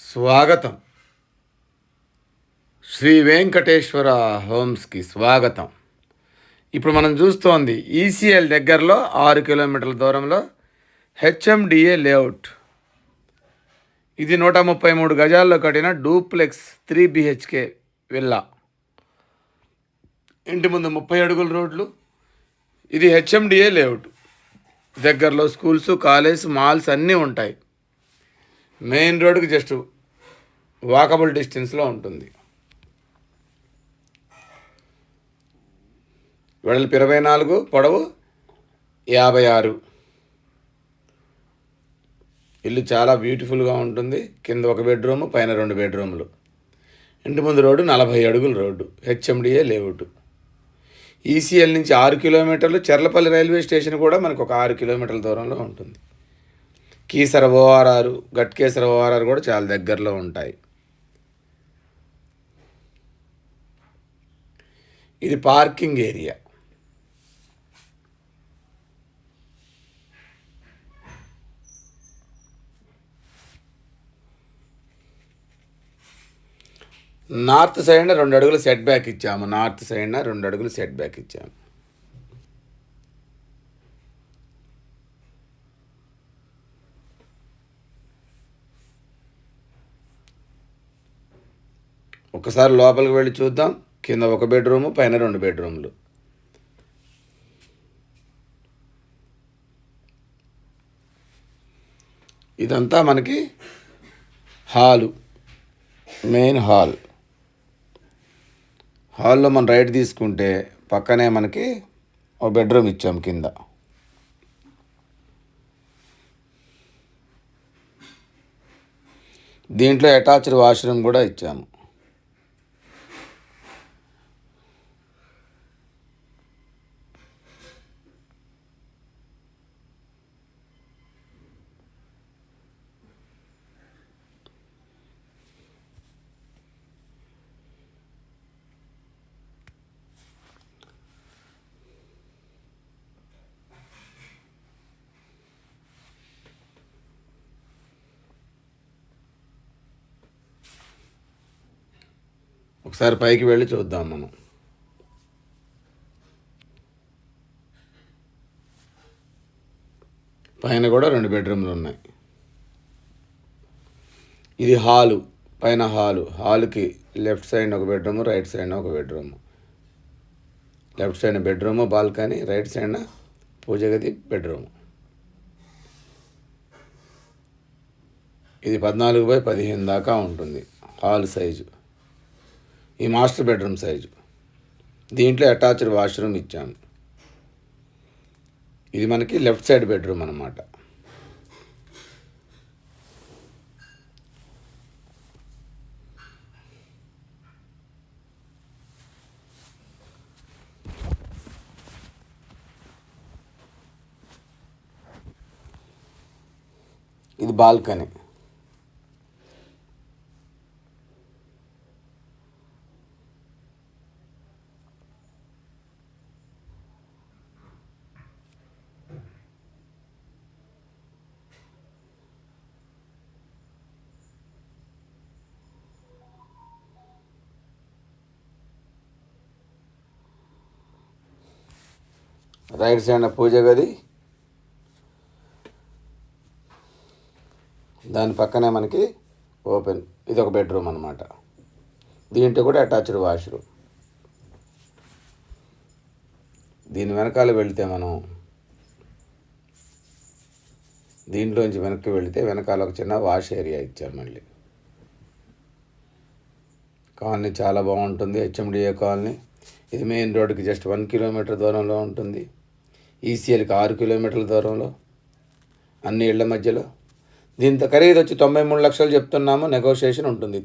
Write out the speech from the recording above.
స్వాగతం. శ్రీ వెంకటేశ్వర హోమ్స్కి స్వాగతం. ఇప్పుడు మనం చూస్తోంది ఈసీఎల్ దగ్గరలో 6 కిలోమీటర్ల దూరంలో హెచ్ఎండిఏ లేఅవుట్. ఇది 133 గజాల్లో కట్టిన డూప్లెక్స్ 3 బిహెచ్కే విల్లా. ఇంటి ముందు 30 అడుగుల రోడ్లు. ఇది హెచ్ఎండిఏ లేఅవుట్. దగ్గరలో స్కూల్స్, కాలేజ్, మాల్స్ అన్నీ ఉంటాయి. మెయిన్ రోడ్డుకి జస్ట్ వాకబుల్ డిస్టెన్స్లో ఉంటుంది. వెడల్పు 24, పొడవు 56. ఇల్లు చాలా బ్యూటిఫుల్గా ఉంటుంది. కింద 1 బెడ్రూము, పైన 2 బెడ్రూములు. ఇంటి ముందు రోడ్డు 40 అడుగుల రోడ్డు. HMDA layout. ఈసీఎల్ నుంచి 6 కిలోమీటర్లు. చెర్లపల్లి రైల్వే స్టేషన్ కూడా మనకు ఒక 6 కిలోమీటర్ల దూరంలో ఉంటుంది. కీసర ఓఆర్ఆర్, గట్కేసర ఓఆర్ఆర్ కూడా చాలా దగ్గరలో ఉంటాయి. ఇది పార్కింగ్ ఏరియా. నార్త్ సైడ్న 2 అడుగులు సెట్ బ్యాక్ ఇచ్చాము. నార్త్ సైడ్న 2 అడుగులు సెట్ బ్యాక్ ఇచ్చాము. ఒకసారి లోపలికి వెళ్ళి చూద్దాం. కింద 1 బెడ్రూము, పైన 2 బెడ్రూములు. ఇదంతా మనకి హాలు, మెయిన్ హాల్. హాల్లో మనం రైట్ తీసుకుంటే పక్కనే మనకి 1 బెడ్రూమ్ ఇచ్చాము కింద. దీంట్లో అటాచ్డ్ వాష్రూమ్ కూడా ఇచ్చాము. ఒకసారి పైకి వెళ్ళి చూద్దాం మనం. పైన కూడా 2 బెడ్రూమ్లు ఉన్నాయి. ఇది హాలు, పైన హాలు. హాలుకి left side 1 bedroom, right side 1 bedroom. Left side bedroom, balcony, right side పూజ గది, బెడ్రూము. ఇది 14x15 దాకా ఉంటుంది హాల్ సైజు. ఈ మాస్టర్ బెడ్రూమ్ సైజు. దీంట్లో అటాచ్డ్ వాష్రూమ్ ఇచ్చాము. ఇది మనకి లెఫ్ట్ సైడ్ బెడ్రూమ్ అన్నమాట. ఇది బాల్కనీ. రైట్ సైడ్ పూజ గది. దాని పక్కనే మనకి ఓపెన్. ఇది 1 బెడ్రూమ్ అన్నమాట. దీంట్లో కూడా అటాచ్డ్ వాష్రూమ్. దీని వెనకాల వెళితే మనం దీంట్లోంచి వెనక్కి వెళితే వెనకాల ఒక చిన్న వాష్ ఏరియా ఇచ్చారు. మళ్ళీ కాలనీ చాలా బాగుంటుంది. HMDA colony. ఇది మెయిన్ రోడ్డుకి జస్ట్ 1 కిలోమీటర్ దూరంలో ఉంటుంది. ఈసీఎల్కి 6 కిలోమీటర్ల దూరంలో, అన్ని ఇళ్ల మధ్యలో. దీంతో ఖరీదు వచ్చి 93 లక్షలు చెప్తున్నాము. నెగోషియేషన్ ఉంటుంది.